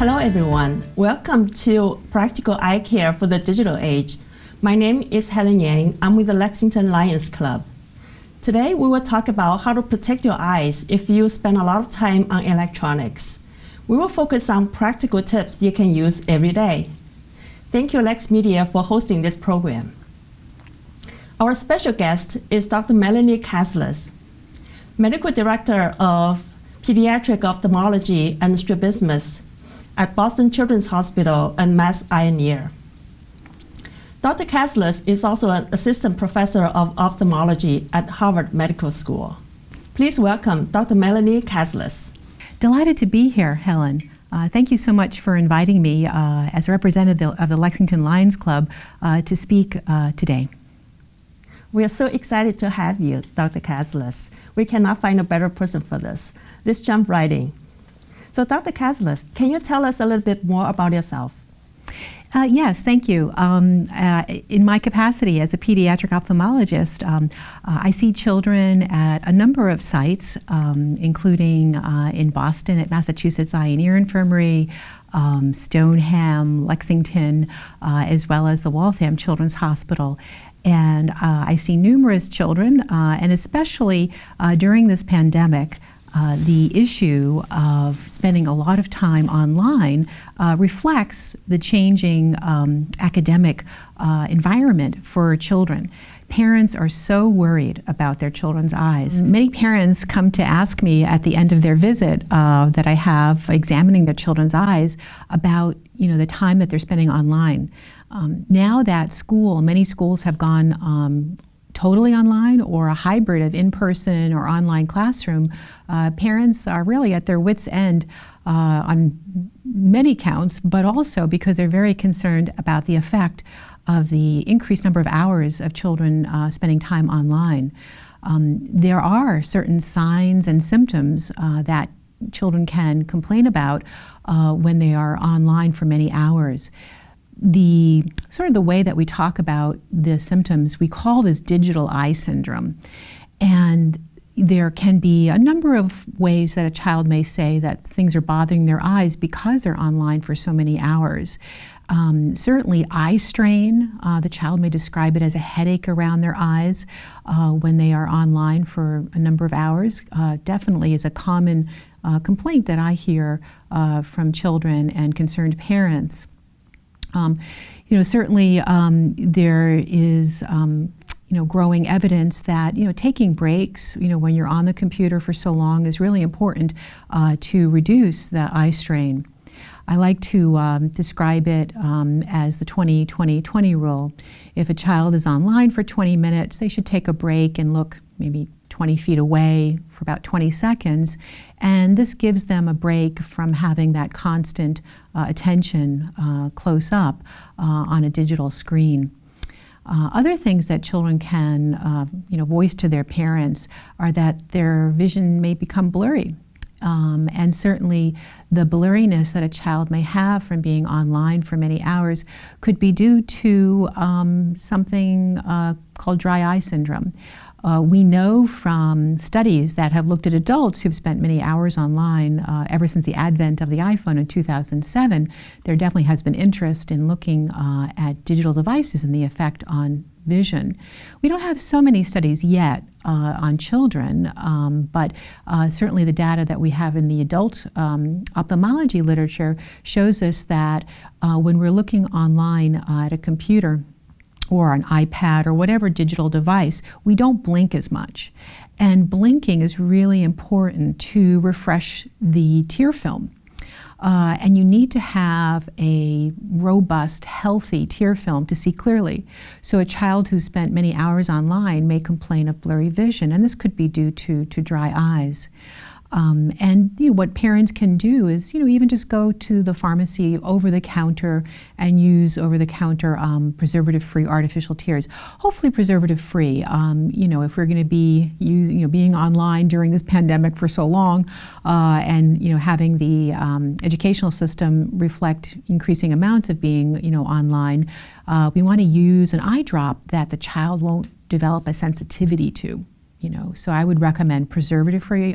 Hello everyone, welcome to Practical Eye Care for the Digital Age. My name is Helen Yang, I'm with the Lexington Lions Club. Today we will talk about how to protect your eyes if you spend a lot of time on electronics. We will focus on practical tips you can use every day. Thank you LexMedia for hosting this program. Our special guest is Dr. Melanie Kaslas, Medical Director of Pediatric Ophthalmology and Strabismus at Boston Children's Hospital and Mass Pioneer. Dr. Kaslas is also an assistant professor of ophthalmology at Harvard Medical School. Please welcome Dr. Melanie Kaslas. Delighted to be here, Helen. Thank you so much for inviting me as a representative of the Lexington Lions Club to speak today. We are so excited to have you, Dr. Kaslas. We cannot find a better person for this. Let's jump right in. So Dr. Kaslas, can you tell us a little bit more about yourself? Yes, thank you. In my capacity as a pediatric ophthalmologist, I see children at a number of sites, including in Boston at Massachusetts Eye and Ear Infirmary, Stoneham, Lexington, as well as the Waltham Children's Hospital. And I see numerous children, and especially during this pandemic, the issue of spending a lot of time online reflects the changing academic environment for children. Parents are so worried about their children's eyes. Many parents come to ask me at the end of their visit that I have examining their children's eyes about the time that they're spending online. Now that many schools have gone totally online or a hybrid of in-person or online classroom, parents are really at their wits' end on many counts, but also because they're very concerned about the effect of the increased number of hours of children spending time online. There are certain signs and symptoms that children can complain about when they are online for many hours. The way that we talk about the symptoms, we call this digital eye syndrome. And there can be a number of ways that a child may say that things are bothering their eyes because they're online for so many hours. Certainly eye strain, the child may describe it as a headache around their eyes when they are online for a number of hours. Definitely is a common complaint that I hear from children and concerned parents. Certainly there is growing evidence that taking breaks when you're on the computer for so long is really important to reduce the eye strain. I like to describe it as the 20-20-20 rule. If a child is online for 20 minutes, they should take a break and look maybe 20 feet away for about 20 seconds, and this gives them a break from having that constant attention close up on a digital screen. Other things that children can voice to their parents are that their vision may become blurry. And certainly the blurriness that a child may have from being online for many hours could be due to something called dry eye syndrome. We know from studies that have looked at adults who've spent many hours online ever since the advent of the iPhone in 2007, there definitely has been interest in looking at digital devices and the effect on vision. We don't have so many studies yet on children, but certainly the data that we have in the adult ophthalmology literature shows us that when we're looking online at a computer or an iPad or whatever digital device, we don't blink as much. And blinking is really important to refresh the tear film. And you need to have a robust, healthy tear film to see clearly. So a child who spent many hours online may complain of blurry vision, and this could be due to dry eyes. And what parents can do is even just go to the pharmacy over the counter and use over the counter preservative-free artificial tears. Hopefully preservative-free. If we're going to be being online during this pandemic for so long, and having the educational system reflect increasing amounts of being online, we want to use an eye drop that the child won't develop a sensitivity to. So I would recommend preservative-free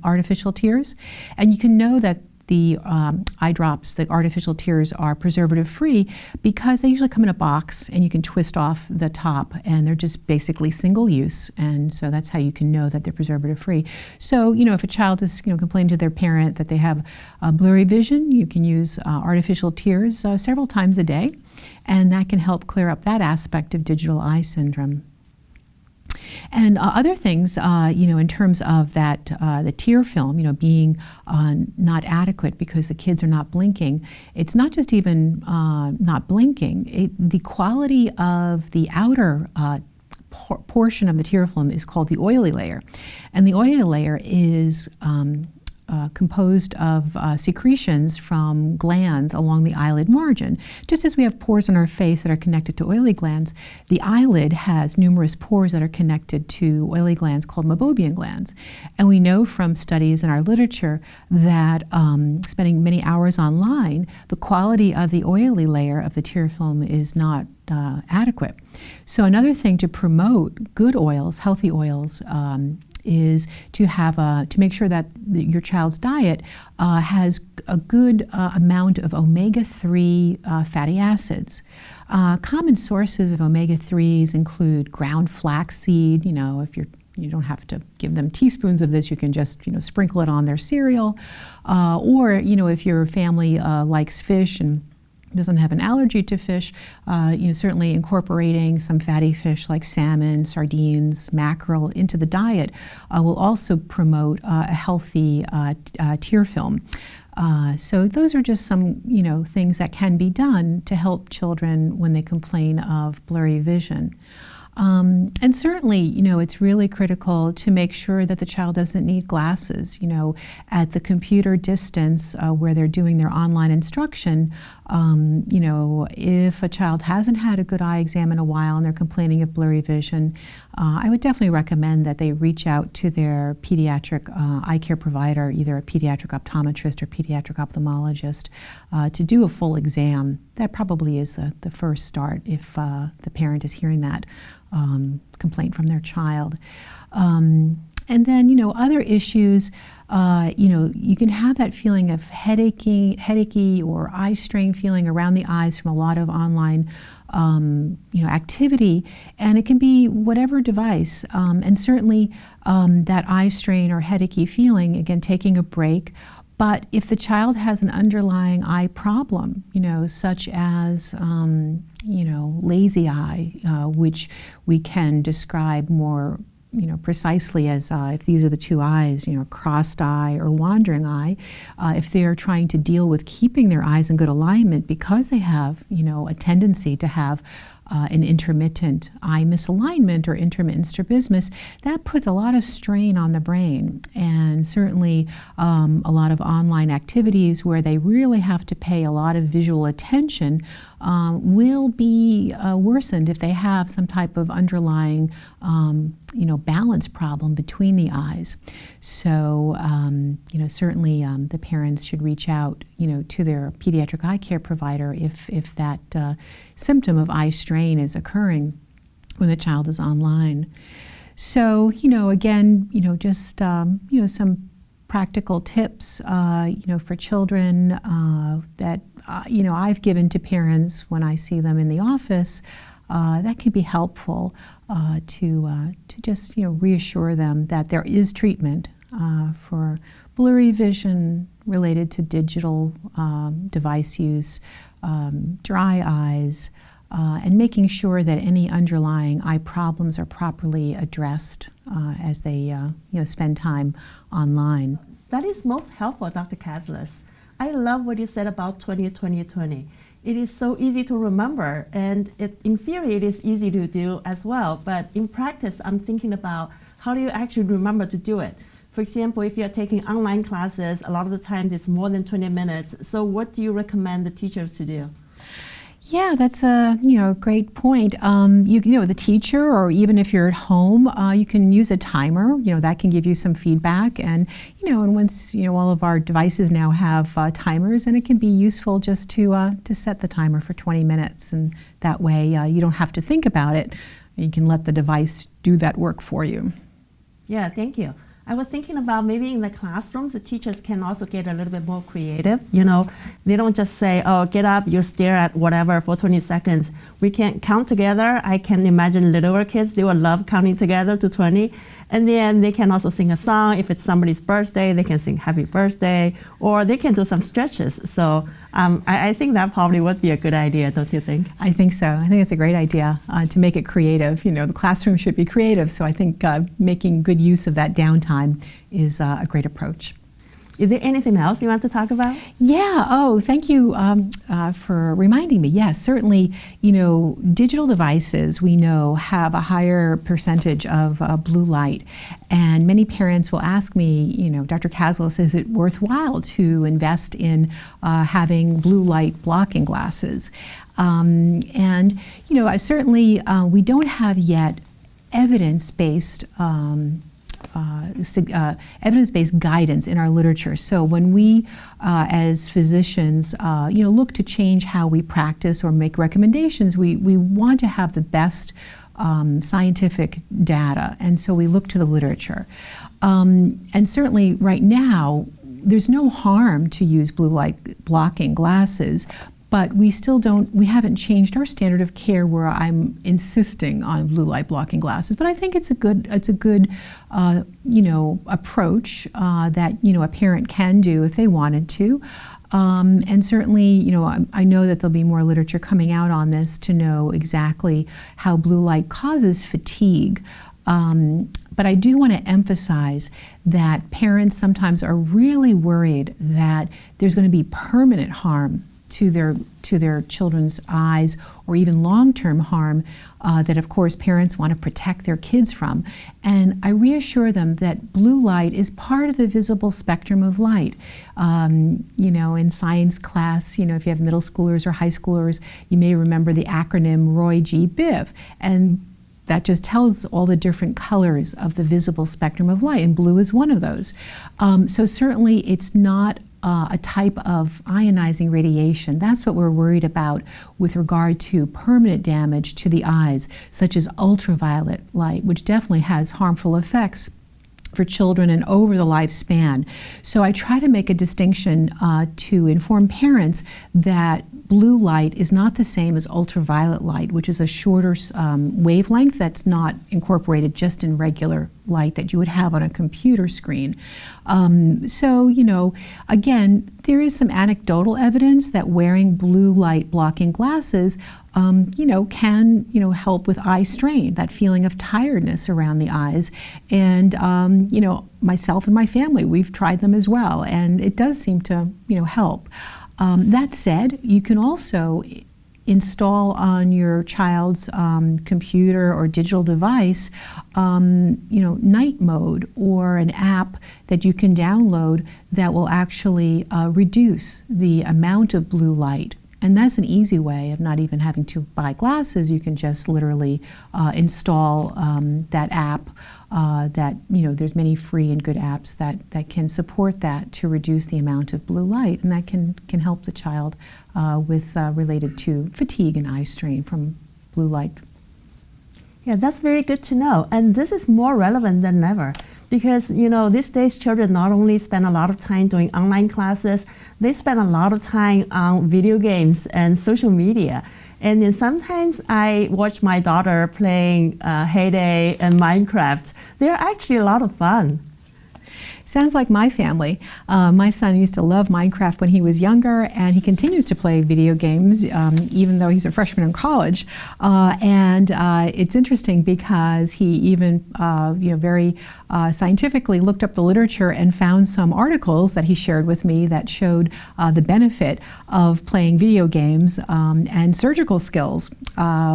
artificial tears. And you can know that the eye drops, the artificial tears, are preservative free because they usually come in a box and you can twist off the top, and they're just basically single use, and so that's how you can know that they're preservative free. So, if a child is, complaining to their parent that they have blurry vision, you can use artificial tears several times a day, and that can help clear up that aspect of digital eye syndrome. And other things, in terms of that, the tear film, being not adequate because the kids are not blinking. It's not just even not blinking. The quality of the outer portion of the tear film is called the oily layer. And the oily layer is composed of secretions from glands along the eyelid margin. Just as we have pores on our face that are connected to oily glands, the eyelid has numerous pores that are connected to oily glands called meibomian glands. And we know from studies in our literature that spending many hours online, the quality of the oily layer of the tear film is not adequate. So another thing to promote good oils, healthy oils, is to have to make sure that your child's diet has a good amount of omega-3 fatty acids. Common sources of omega-3s include ground flaxseed. If you don't have to give them teaspoons of this, you can just sprinkle it on their cereal, or if your family likes fish and doesn't have an allergy to fish, certainly incorporating some fatty fish like salmon, sardines, mackerel into the diet will also promote a healthy tear film. So those are just some, things that can be done to help children when they complain of blurry vision. And certainly, it's really critical to make sure that the child doesn't need glasses. At the computer distance where they're doing their online instruction, if a child hasn't had a good eye exam in a while and they're complaining of blurry vision, I would definitely recommend that they reach out to their pediatric eye care provider, either a pediatric optometrist or pediatric ophthalmologist, to do a full exam. That probably is the first start if the parent is hearing that complaint from their child. And then, other issues, you can have that feeling of headachy or eye strain feeling around the eyes from a lot of online activity, and it can be whatever device. And certainly that eye strain or headachy feeling, again, taking a break. But if the child has an underlying eye problem, such as, lazy eye, which we can describe more, precisely as if these are the two eyes, crossed eye or wandering eye, if they are trying to deal with keeping their eyes in good alignment because they have, a tendency to have an intermittent eye misalignment or intermittent strabismus, that puts a lot of strain on the brain. And certainly a lot of online activities where they really have to pay a lot of visual attention will be worsened if they have some type of underlying balance problem between the eyes. So certainly the parents should reach out to their pediatric eye care provider if that symptom of eye strain is occurring when the child is online. So again, just some practical tips for children that I've given to parents when I see them in the office that can be helpful to just reassure them that there is treatment for blurry vision related to digital device use, dry eyes, and making sure that any underlying eye problems are properly addressed as they spend time online. That is most helpful, Dr. Kaslis. I love what you said about 20-20-20. It is so easy to remember, and in theory it is easy to do as well, but in practice I'm thinking about how do you actually remember to do it. For example, if you're taking online classes, a lot of the time it's more than 20 minutes, so what do you recommend the teachers to do? Yeah, that's a great point. The teacher, or even if you're at home, you can use a timer. That can give you some feedback, and and once all of our devices now have timers, and it can be useful just to set the timer for 20 minutes, and that way you don't have to think about it. You can let the device do that work for you. Yeah, thank you. I was thinking about maybe in the classrooms, the teachers can also get a little bit more creative. You know, they don't just say, oh, get up, you stare at whatever for 20 seconds. We can count together. I can imagine littler kids, they will love counting together to 20. And then they can also sing a song. If it's somebody's birthday, they can sing happy birthday, or they can do some stretches. So I think that probably would be a good idea, don't you think? I think so. I think it's a great idea to make it creative. You know, the classroom should be creative, so I think making good use of that downtime is a great approach. Is there anything else you want to talk about? Yeah, oh, thank you for reminding me. Yes, certainly, you know, digital devices, we know, have a higher percentage of blue light. And many parents will ask me, you know, Dr. Kaslis, is it worthwhile to invest in having blue light blocking glasses? And, you know, certainly we don't have yet evidence-based evidence-based guidance in our literature. So when we, as physicians, you know, look to change how we practice or make recommendations, we want to have the best scientific data, and so we look to the literature. And certainly right now, there's no harm to use blue light blocking glasses, but we haven't changed our standard of care where I'm insisting on blue light blocking glasses. But I think it's a good you know, approach that, you know, a parent can do if they wanted to. And certainly, you know, I know that there'll be more literature coming out on this to know exactly how blue light causes fatigue. But I do want to emphasize that parents sometimes are really worried that there's going to be permanent harm to their children's eyes, or even long-term harm that, of course, parents want to protect their kids from. And I reassure them that blue light is part of the visible spectrum of light. You know, in science class, you know, if you have middle schoolers or high schoolers, you may remember the acronym Roy G. Biv. And that just tells all the different colors of the visible spectrum of light, and blue is one of those. So certainly it's not a type of ionizing radiation. That's what we're worried about with regard to permanent damage to the eyes, such as ultraviolet light, which definitely has harmful effects for children and over the lifespan. So I try to make a distinction to inform parents that blue light is not the same as ultraviolet light, which is a shorter wavelength that's not incorporated just in regular light that you would have on a computer screen. So, you know, again, there is some anecdotal evidence that wearing blue light blocking glasses you know, can, you know, help with eye strain, that feeling of tiredness around the eyes. And, you know, myself and my family, we've tried them as well, and it does seem to, you know, help. That said, you can also install on your child's computer or digital device, you know, night mode, or an app that you can download that will actually reduce the amount of blue light. And that's an easy way of not even having to buy glasses. You can just literally install that app. That, you know, there's many free and good apps that can support that to reduce the amount of blue light, and that can help the child with related to fatigue and eye strain from blue light. Yeah, that's very good to know. And this is more relevant than ever because, you know, these days children not only spend a lot of time doing online classes, they spend a lot of time on video games and social media. And then sometimes I watch my daughter playing Heyday and Minecraft. They're actually a lot of fun. Sounds like my family. My son used to love Minecraft when he was younger, and he continues to play video games even though he's a freshman in college. And it's interesting because he even you know, very scientifically looked up the literature and found some articles that he shared with me that showed the benefit of playing video games and surgical skills,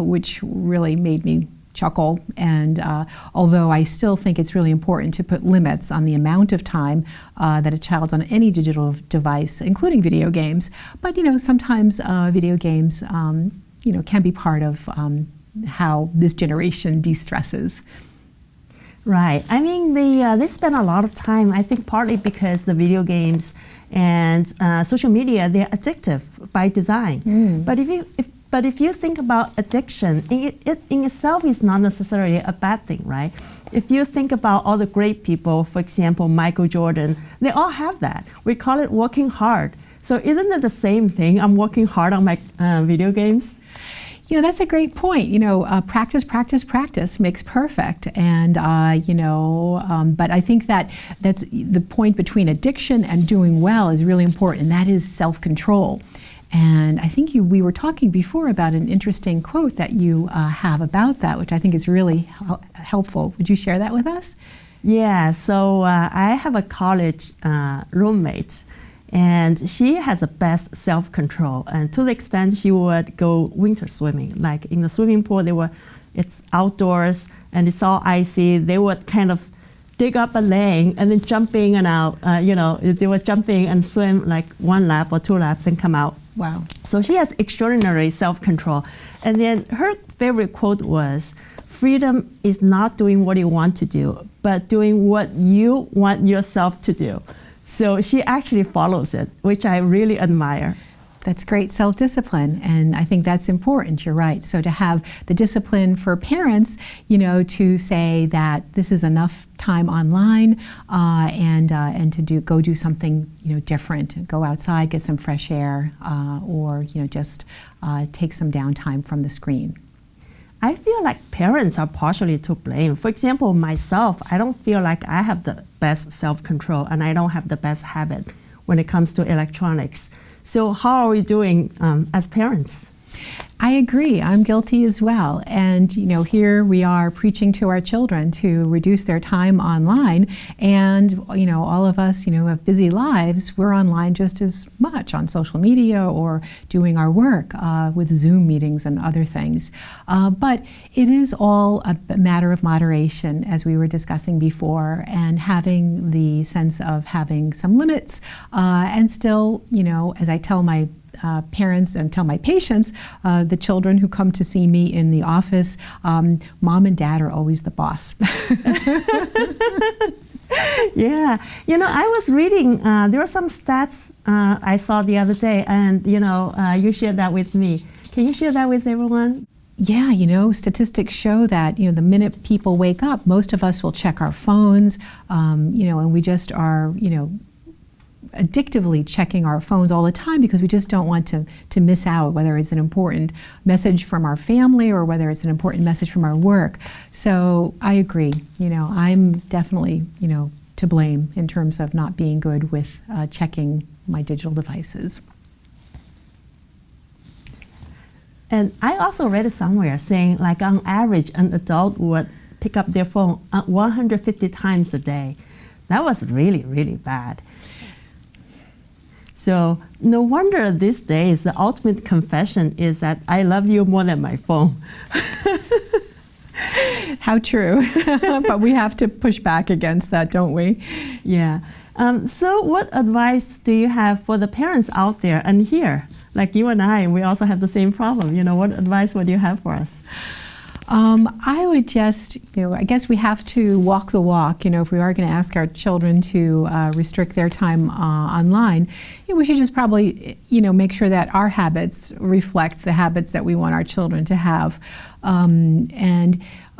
which really made me chuckle. And although I still think it's really important to put limits on the amount of time that a child's on any digital device, including video games, but you know, sometimes video games you know, can be part of how this generation de-stresses. Right. I mean, they spend a lot of time, I think partly because the video games and social media, they're addictive by design. But if But if you think about addiction, it in itself is not necessarily a bad thing, right? If you think about all the great people, for example, Michael Jordan, they all have that. We call it working hard. So isn't it the same thing? I'm working hard on my video games. You know, that's a great point. You know, practice, practice, practice makes perfect. And, but I think that's the point between addiction and doing well is really important, and that is self-control. And I think we were talking before about an interesting quote that you have about that, which I think is really helpful. Would you share that with us? Yeah, so I have a college roommate, and she has the best self-control. And to the extent she would go winter swimming, like in the swimming pool, it's outdoors and it's all icy. They would kind of dig up a lane and then jump in and out. They would jump in and swim like 1 lap or 2 laps and come out. Wow. So she has extraordinary self-control. And then her favorite quote was, freedom is not doing what you want to do, but doing what you want yourself to do. So she actually follows it, which I really admire. That's great self-discipline, and I think that's important. You're right. So to have the discipline for parents, to say that this is enough time online, and to go do something different, go outside, get some fresh air, or just take some downtime from the screen. I feel like parents are partially to blame. For example, myself, I don't feel like I have the best self-control, and I don't have the best habit when it comes to electronics. So how are we doing as parents? I agree. I'm guilty as well. And, here we are preaching to our children to reduce their time online. And, all of us, who have busy lives, we're online just as much on social media or doing our work with Zoom meetings and other things. But it is all a matter of moderation, as we were discussing before, and having the sense of having some limits and still, as I tell my parents and tell my patients, the children who come to see me in the office, mom and dad are always the boss. Yeah, I was reading, there are some stats I saw the other day, and you shared that with me. Can you share that with everyone? Yeah, statistics show that, the minute people wake up, most of us will check our phones, and we just are, addictively checking our phones all the time because we just don't want to miss out, whether it's an important message from our family or whether it's an important message from our work. So I agree. I'm definitely, to blame in terms of not being good with checking my digital devices. And I also read it somewhere saying, like, on average, an adult would pick up their phone 150 times a day. That was really, really bad. So no wonder these days the ultimate confession is that I love you more than my phone. How true. But we have to push back against that, don't we? Yeah. So what advice do you have for the parents out there and here? Like you and I, we also have the same problem. What advice would you have for us? I would just, I guess we have to walk the walk. If we are going to ask our children to restrict their time online, we should just probably, make sure that our habits reflect the habits that we want our children to have.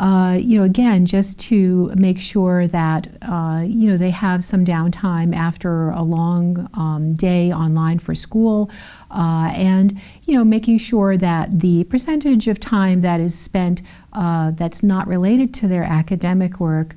Again, just to make sure that, they have some downtime after a long day online for school, and, making sure that the percentage of time that is spent that's not related to their academic work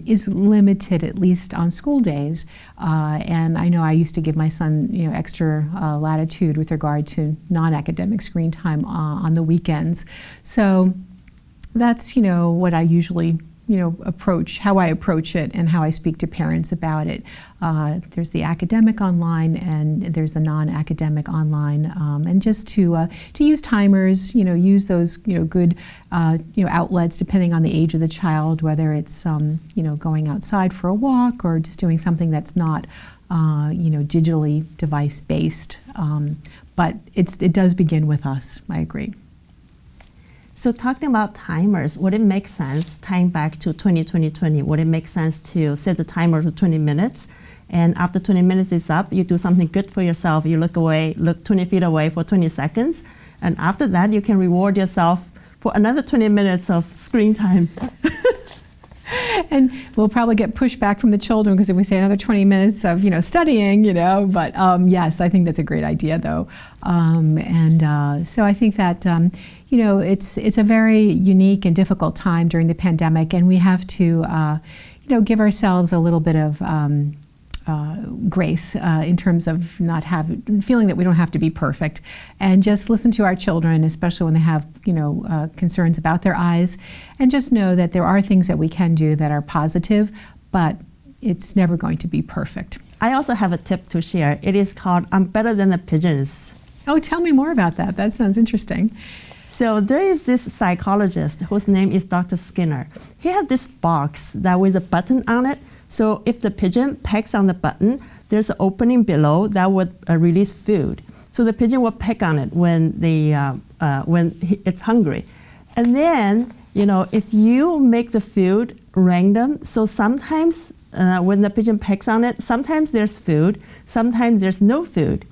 is limited, at least on school days. And I know I used to give my son, extra latitude with regard to non-academic screen time on the weekends. So that's, what I usually, how I approach it and how I speak to parents about it. There's the academic online and there's the non-academic online, and just to use timers, use those, good, outlets depending on the age of the child, whether it's, going outside for a walk or just doing something that's not, digitally device-based. But it does begin with us, I agree. So talking about timers, would it make sense, tying back to 2020, would it make sense to set the timer to 20 minutes And after 20 minutes is up, you do something good for yourself. You look 20 feet away for 20 seconds. And after that, you can reward yourself for another 20 minutes of screen time. And we'll probably get pushback from the children because if we say another 20 minutes of studying, but yes, I think that's a great idea though. So I think that it's a very unique and difficult time during the pandemic, and we have to give ourselves a little bit of grace in terms of feeling that we don't have to be perfect, and just listen to our children, especially when they have concerns about their eyes, and just know that there are things that we can do that are positive, but it's never going to be perfect. I also have a tip to share. It is called I'm Better Than the Pigeons. Oh, tell me more about that. That sounds interesting. So there is this psychologist whose name is Dr. Skinner. He had this box that with a button on it. So if the pigeon pecks on the button, there's an opening below that would release food. So the pigeon will peck on it when it's hungry. And then, if you make the food random, so sometimes when the pigeon pecks on it, sometimes there's food, sometimes there's no food.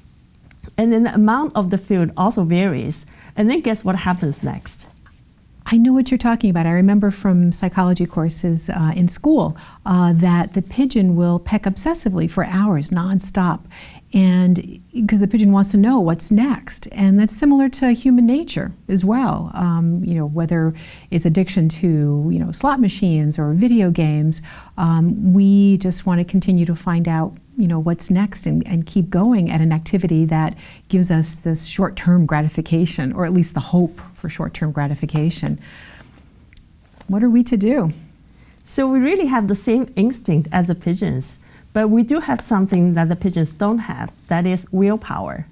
And then the amount of the food also varies. And then guess what happens next? I know what you're talking about. I remember from psychology courses in school that the pigeon will peck obsessively for hours nonstop, and because the pigeon wants to know what's next. And that's similar to human nature as well. Whether it's addiction to slot machines or video games, we just want to continue to find out what's next and keep going at an activity that gives us this short-term gratification, or at least the hope for short-term gratification. What are we to do? So we really have the same instinct as the pigeons, but we do have something that the pigeons don't have, that is willpower.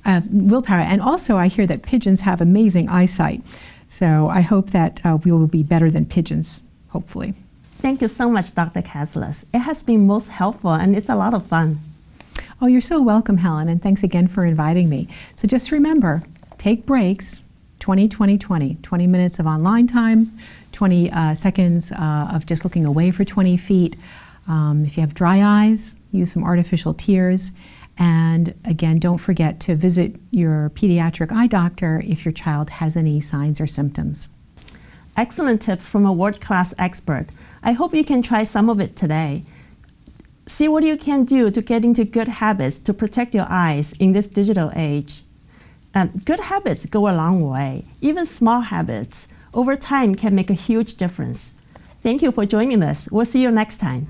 Willpower, and also I hear that pigeons have amazing eyesight. So I hope that we will be better than pigeons, hopefully. Thank you so much, Dr. Katslas. It has been most helpful, and it's a lot of fun. Oh, you're so welcome, Helen, and thanks again for inviting me. So just remember, take breaks, 20 minutes of online time, 20 seconds of just looking away for 20 feet. If you have dry eyes, use some artificial tears. And again, don't forget to visit your pediatric eye doctor if your child has any signs or symptoms. Excellent tips from a world-class expert. I hope you can try some of it today. See what you can do to get into good habits to protect your eyes in this digital age. Good habits go a long way. Even small habits over time can make a huge difference. Thank you for joining us. We'll see you next time.